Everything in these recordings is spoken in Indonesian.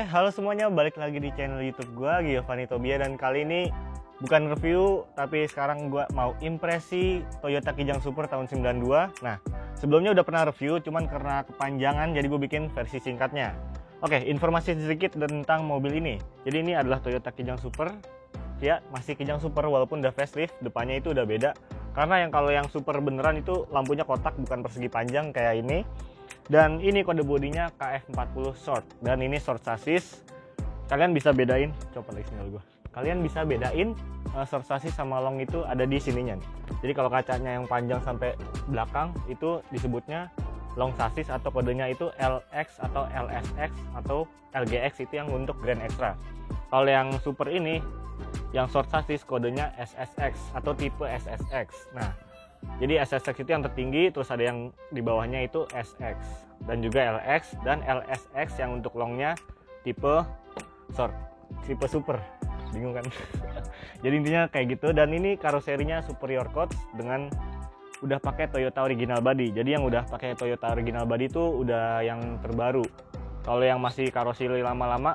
Halo semuanya, balik lagi di channel YouTube gua, Giovanni Tobia, dan kali ini bukan review, tapi sekarang gua mau impresi Toyota Kijang Super tahun 92. Nah, sebelumnya udah pernah review, cuman karena kepanjangan jadi gue bikin versi singkatnya. Oke, informasi sedikit tentang mobil ini. Jadi ini adalah Toyota Kijang Super. Ya, masih Kijang Super walaupun udah facelift, depannya itu udah beda. Karena kalau yang Super beneran itu lampunya kotak, bukan persegi panjang kayak ini. Dan ini kode bodinya KF40 short, dan ini short chassis. Kalian bisa bedain, coba lagi sinyal gue. Kalian bisa bedain short chassis sama long itu ada di sininya nih. Jadi kalau kacanya yang panjang sampai belakang itu disebutnya long chassis, atau kodenya itu LX atau LSX atau LGX, itu yang untuk Grand Extra. Kalau yang Super ini, yang short chassis kodenya SSX atau tipe SSX. Nah, jadi SSX itu yang tertinggi, terus ada yang di bawahnya itu SX, dan juga LX dan LSX yang untuk longnya tipe short, tipe super. Bingung kan? Jadi intinya kayak gitu, dan ini karoserinya superior coach dengan udah pakai Toyota original body. Jadi yang udah pakai Toyota original body itu udah yang terbaru. Kalau yang masih karoseri lama-lama,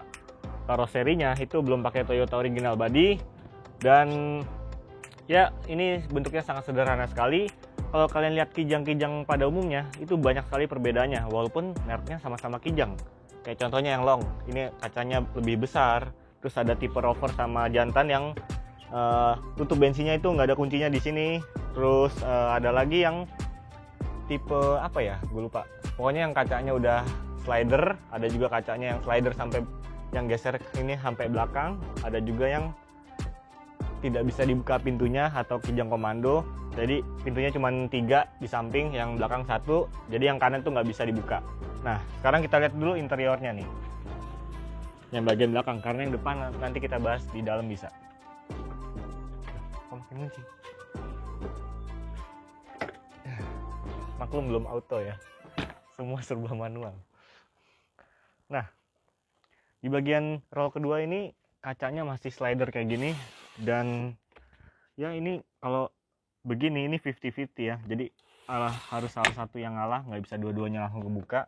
karoserinya itu belum pakai Toyota original body. Dan ya, ini bentuknya sangat sederhana sekali. Kalau kalian lihat Kijang-Kijang pada umumnya, itu banyak sekali perbedaannya, walaupun mereknya sama-sama Kijang. Kayak contohnya yang long, ini kacanya lebih besar, terus ada tipe rover sama jantan yang tutup bensinnya itu nggak ada kuncinya di sini. Terus ada lagi yang tipe apa ya, gue lupa. Pokoknya yang kacanya udah slider, ada juga kacanya yang slider sampai yang geser ini sampai belakang, ada juga yang tidak bisa dibuka pintunya atau Kijang komando. Jadi pintunya cuma 3 di samping, yang belakang 1, jadi yang kanan tuh nggak bisa dibuka. Nah, sekarang kita lihat dulu interiornya nih, yang bagian belakang, karena yang depan nanti kita bahas di dalam bisa. Makin kunci. Maklum belum auto ya, semua serba manual. Nah, di bagian roll kedua ini kacanya masih slider kayak gini. Dan ya, ini kalau begini ini 50-50 ya, jadi harus salah satu yang ngalah, nggak bisa dua-duanya langsung kebuka.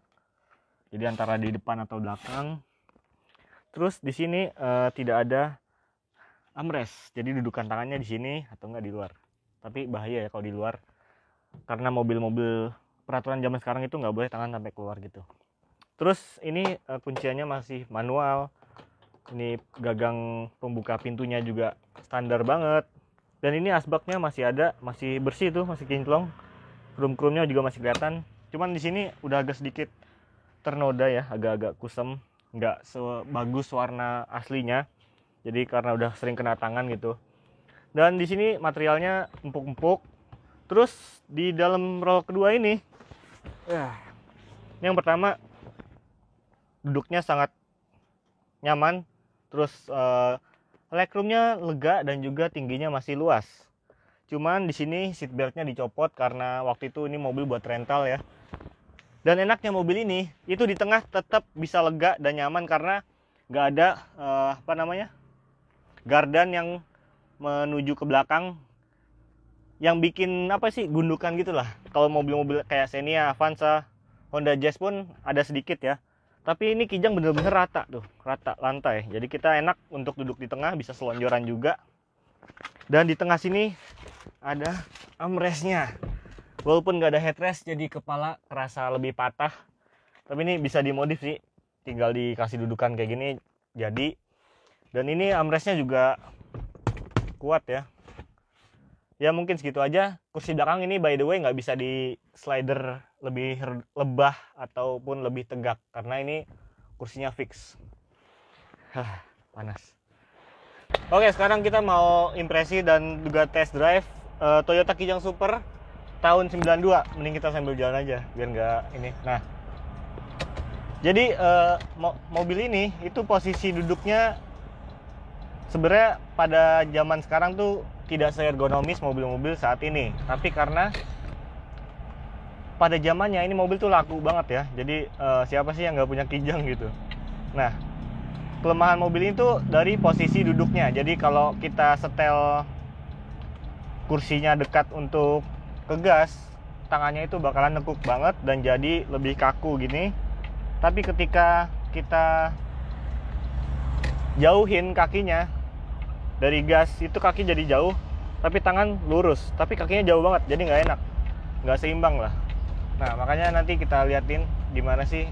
Jadi antara di depan atau belakang. Terus di sini tidak ada armrest, jadi dudukan tangannya di sini atau enggak di luar. Tapi bahaya ya kalau di luar, karena mobil-mobil peraturan zaman sekarang itu nggak boleh tangan sampai keluar gitu. Terus ini kunciannya masih manual. Ini gagang pembuka pintunya juga standar banget. Dan ini asbaknya masih ada, masih bersih tuh, masih kinclong. Krum-krumnya juga masih kelihatan. Cuman di sini udah agak sedikit ternoda ya, agak-agak kusem, nggak sebagus warna aslinya. Jadi karena udah sering kena tangan gitu. Dan di sini materialnya empuk-empuk. Terus di dalam roll kedua ini, yang pertama duduknya sangat nyaman. Terus legroomnya lega dan juga tingginya masih luas. Cuman di sini seatbeltnya dicopot karena waktu itu ini mobil buat rental ya. Dan enaknya mobil ini itu di tengah tetap bisa lega dan nyaman karena nggak ada gardan yang menuju ke belakang yang bikin gundukan gitulah. Kalau mobil-mobil kayak Xenia, Avanza, Honda Jazz pun ada sedikit ya. Tapi ini Kijang bener-bener rata tuh, rata lantai. Jadi kita enak untuk duduk di tengah, bisa selonjoran juga. Dan di tengah sini ada armrestnya. Walaupun nggak ada headrest, jadi kepala kerasa lebih patah. Tapi ini bisa dimodif sih, tinggal dikasih dudukan kayak gini jadi. Dan ini armrestnya juga kuat ya. Ya mungkin segitu aja. Kursi belakang ini by the way nggak bisa di slider lebih lebah ataupun lebih tegak, karena ini kursinya fix. Panas. Oke, sekarang kita mau impresi dan juga test drive Toyota Kijang Super tahun 92. Mending kita sambil jalan aja biar nggak ini. Nah, jadi mobil ini itu posisi duduknya sebenarnya pada zaman sekarang tuh tidak seergonomis mobil-mobil saat ini. Tapi karena pada zamannya ini mobil tuh laku banget ya. Jadi siapa sih yang nggak punya Kijang gitu. Nah, kelemahan mobil ini tuh dari posisi duduknya. Jadi kalau kita setel kursinya dekat untuk ke gas, tangannya itu bakalan nekuk banget dan jadi lebih kaku gini. Tapi ketika kita jauhin kakinya dari gas, itu kaki jadi jauh, tapi tangan lurus, tapi kakinya jauh banget, jadi nggak enak, nggak seimbang lah. Nah makanya nanti kita liatin gimana sih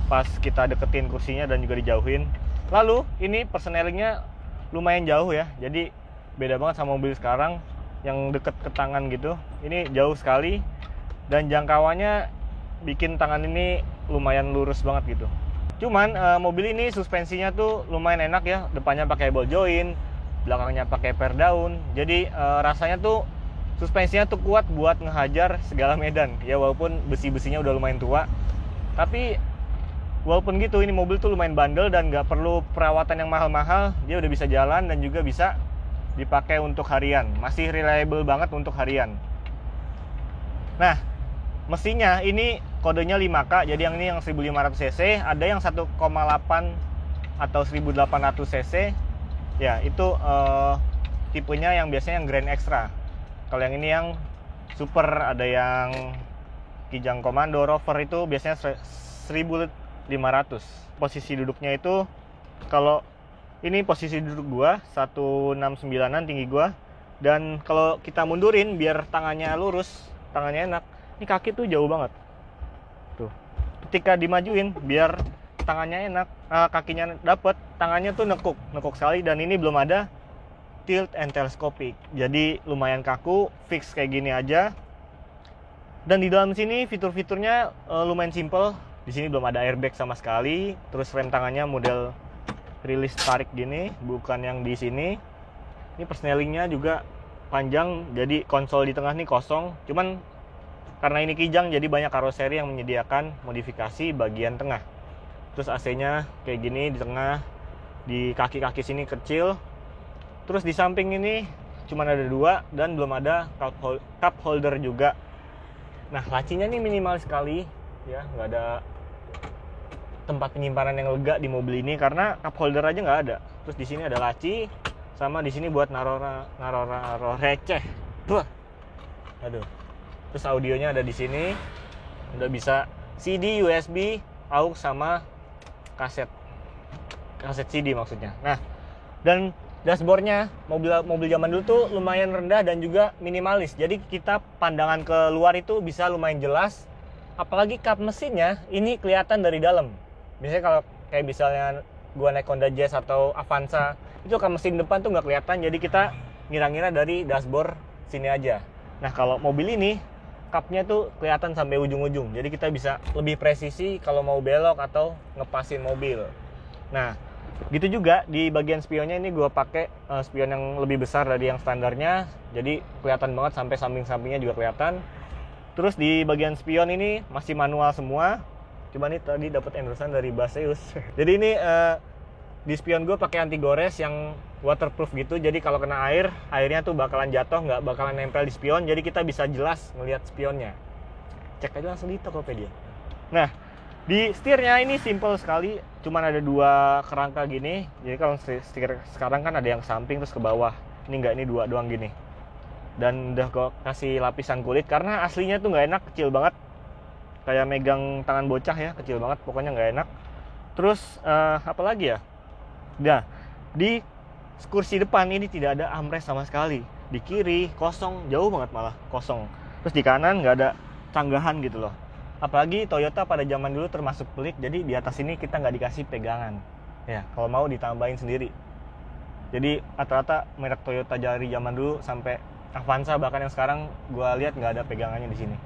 pas kita deketin kursinya dan juga dijauhin. Lalu ini persnelingnya lumayan jauh ya, jadi beda banget sama mobil sekarang yang deket ke tangan gitu. Ini jauh sekali dan jangkauannya bikin tangan ini lumayan lurus banget gitu. Cuman mobil ini suspensinya tuh lumayan enak ya, depannya pakai ball joint, belakangnya pakai per daun. Jadi rasanya tuh suspensinya tuh kuat buat ngehajar segala medan ya, walaupun besi-besinya udah lumayan tua. Tapi walaupun gitu ini mobil tuh lumayan bandel dan nggak perlu perawatan yang mahal-mahal, dia udah bisa jalan dan juga bisa dipakai untuk harian, masih reliable banget untuk harian. Nah mesinnya ini kodenya 5K, jadi yang ini yang 1500 cc, ada yang 1,8 atau 1800 cc ya, itu tipenya yang biasanya yang Grand Extra. Kalau yang ini yang super, ada yang Kijang Komando Rover, itu biasanya 1500. Posisi duduknya itu, kalau ini posisi duduk gua 169an tinggi gua, dan kalau kita mundurin biar tangannya lurus, tangannya enak, ini kaki tuh jauh banget tuh. Ketika dimajuin biar tangannya enak, kakinya dapet, tangannya tuh nekuk sekali. Dan ini belum ada tilt and telescopic, jadi lumayan kaku, fix kayak gini aja. Dan di dalam sini fitur-fiturnya lumayan simple. Di sini belum ada airbag sama sekali. Terus rem tangannya model rilis tarik gini, bukan yang di sini. Ini persnelingnya juga panjang, jadi konsol di tengah nih kosong. Cuman karena ini Kijang, jadi banyak karoseri yang menyediakan modifikasi bagian tengah. Terus AC-nya kayak gini di tengah, di kaki-kaki sini kecil. Terus di samping ini cuma ada 2 dan belum ada cup holder juga. Nah lacinya nih minimal sekali ya, nggak ada tempat penyimpanan yang lega di mobil ini karena cup holder aja nggak ada. Terus di sini ada laci, sama di sini buat naro receh. Wah, aduh. Terus audionya ada di sini, udah bisa CD, USB, aux sama kaset CD maksudnya. Nah, dan dashboardnya mobil zaman dulu tuh lumayan rendah dan juga minimalis. Jadi kita pandangan ke luar itu bisa lumayan jelas. Apalagi kap mesinnya ini kelihatan dari dalam. Biasanya kalau kayak misalnya gua naik Honda Jazz atau Avanza, itu kap mesin depan tuh nggak kelihatan. Jadi kita ngira-ngira dari dashboard sini aja. Nah kalau mobil ini kapnya tuh kelihatan sampai ujung-ujung. Jadi kita bisa lebih presisi kalau mau belok atau ngepasin mobil. Nah gitu juga di bagian spionnya, ini gue pakai spion yang lebih besar dari yang standarnya. Jadi kelihatan banget sampai samping-sampingnya juga kelihatan. Terus di bagian spion ini masih manual semua. Cuma ini tadi dapat endorsement dari Baseus. Jadi ini di spion gue pakai anti gores yang waterproof gitu. Jadi kalau kena air, airnya tuh bakalan jatuh, nggak bakalan nempel di spion. Jadi kita bisa jelas ngelihat spionnya. Cek aja langsung di Tokopedia. Nah, di setirnya ini simple sekali. Cuman ada 2 kerangka gini. Jadi kalau setir sekarang kan ada yang samping terus ke bawah. Ini nggak, ini 2 doang gini. Dan udah gue kasih lapisan kulit karena aslinya tuh nggak enak, kecil banget. Kayak megang tangan bocah ya, kecil banget. Pokoknya nggak enak. Terus apa lagi ya? Nah, di kursi depan ini tidak ada armrest sama sekali. Di kiri kosong, jauh banget malah kosong. Terus di kanan nggak ada canggahan gitu loh. Apalagi Toyota pada zaman dulu termasuk pelit, jadi di atas ini kita nggak dikasih pegangan. Ya, kalau mau ditambahin sendiri. Jadi rata-rata merek Toyota dari zaman dulu sampai Avanza bahkan yang sekarang gua lihat nggak ada pegangannya di sini.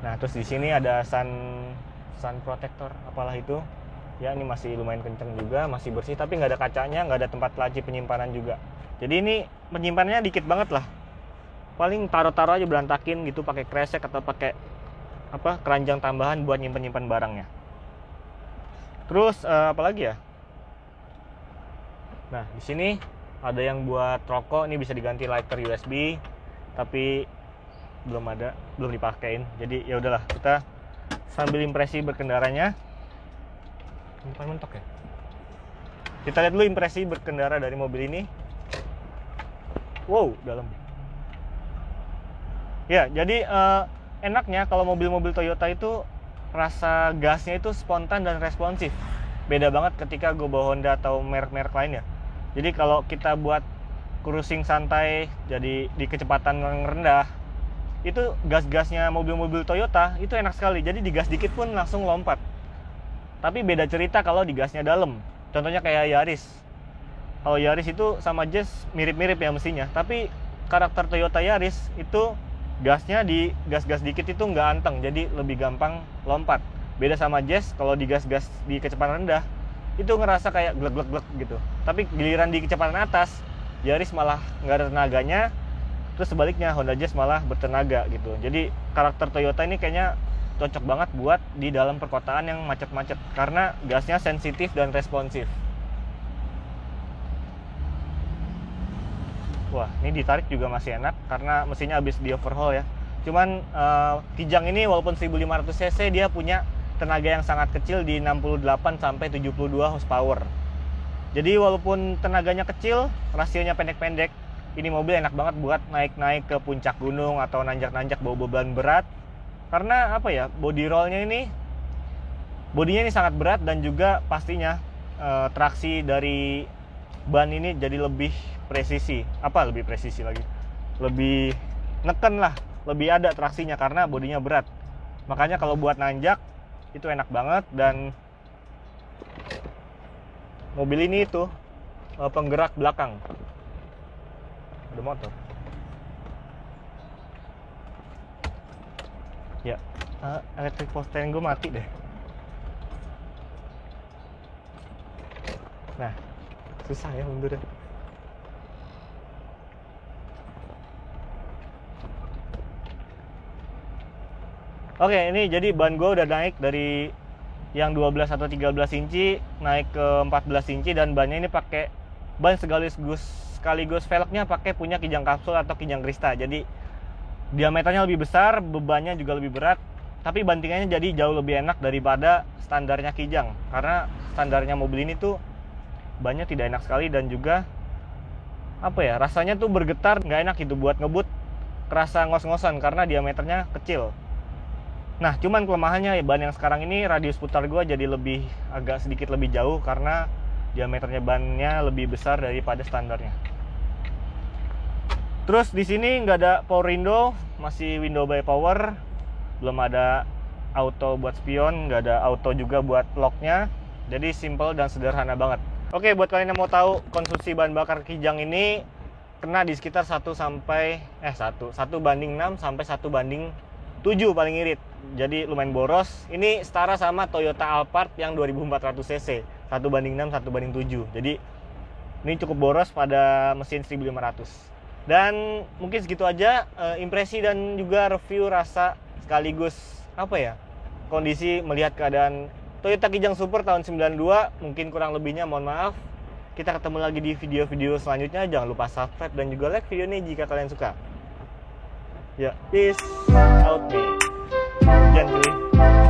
Nah, terus di sini ada sun protector apalah itu. Ya ini masih lumayan kenceng juga, masih bersih, tapi nggak ada kacanya, nggak ada tempat laci penyimpanan juga. Jadi ini penyimpanannya dikit banget lah. Paling taruh-taruh aja berantakin gitu pakai kresek atau pakai keranjang tambahan buat nyimpen barangnya. Terus apa lagi ya? Nah di sini ada yang buat rokok, ini bisa diganti lighter USB, tapi belum dipakein. Jadi ya udahlah, kita sambil impresi berkendaranya. Mentok ya. Kita lihat dulu impresi berkendara dari mobil ini. Wow, dalam. Ya, jadi enaknya kalau mobil-mobil Toyota itu rasa gasnya itu spontan dan responsif. beda banget ketika gue bawa Honda atau merek-merek lain ya. Jadi kalau kita buat cruising santai, jadi di kecepatan yang rendah, itu gas-gasnya mobil-mobil Toyota itu enak sekali. Jadi digas dikit pun langsung lompat. Tapi beda cerita kalau digasnya dalam. Contohnya kayak Yaris. Kalau Yaris itu sama Jazz mirip-mirip ya mesinnya. Tapi karakter Toyota Yaris itu gasnya di gas-gas dikit itu nggak anteng. Jadi lebih gampang lompat. Beda sama Jazz, kalau digas-gas di kecepatan rendah itu ngerasa kayak glek-glek-glek gitu. Tapi giliran di kecepatan atas, Yaris malah nggak ada tenaganya. Terus sebaliknya Honda Jazz malah bertenaga gitu. Jadi karakter Toyota ini kayaknya cocok banget buat di dalam perkotaan yang macet-macet karena gasnya sensitif dan responsif. Wah, ini ditarik juga masih enak karena mesinnya habis di overhaul ya. Cuman Kijang ini walaupun 1500 cc dia punya tenaga yang sangat kecil di 68 sampai 72 horsepower. Jadi walaupun tenaganya kecil, rasionya pendek-pendek, ini mobil enak banget buat naik-naik ke puncak gunung atau nanjak-nanjak bawa beban berat. Karena apa ya, body rollnya ini, bodinya ini sangat berat dan juga pastinya traksi dari ban ini jadi lebih presisi. Apa lebih presisi lagi? Lebih neken lah, lebih ada traksinya karena bodinya berat. Makanya kalau buat nanjak itu enak banget. Dan mobil ini itu penggerak belakang. Ada motor. Ya, electric power gue mati deh. Nah, susah ya mundur. Oke, ini jadi ban gue udah naik dari yang 12 atau 13 inci naik ke 14 inci dan bannya ini pakai ban sekaligus velgnya pakai punya Kijang Kapsul atau Kijang Krista. Jadi diameternya lebih besar, bebannya juga lebih berat, tapi bantingannya jadi jauh lebih enak daripada standarnya Kijang. Karena standarnya mobil ini tuh bannya tidak enak sekali dan juga apa ya, rasanya tuh bergetar, nggak enak gitu buat ngebut, kerasa ngos-ngosan karena diameternya kecil. Nah, cuman kelemahannya ya ban yang sekarang ini radius putar gue jadi agak sedikit lebih jauh karena diameternya bannya lebih besar daripada standarnya. Terus di sini nggak ada power window, masih window by power, belum ada auto buat spion, nggak ada auto juga buat locknya. Jadi simple dan sederhana banget. Oke, buat kalian yang mau tahu konsumsi bahan bakar Kijang ini kena di sekitar 1 banding 6 sampai 1 banding 7 paling irit. Jadi lumayan boros. Ini setara sama Toyota Alphard yang 2400 cc, 1 banding 6, 1 banding 7. Jadi ini cukup boros pada mesin 1500. Dan mungkin segitu aja impresi dan juga review rasa sekaligus apa ya, kondisi melihat keadaan Toyota Kijang Super tahun 92. Mungkin kurang lebihnya mohon maaf. Kita ketemu lagi di video-video selanjutnya. Jangan lupa subscribe dan juga like video ini jika kalian suka. Ya, peace out nih. Jangan cuy.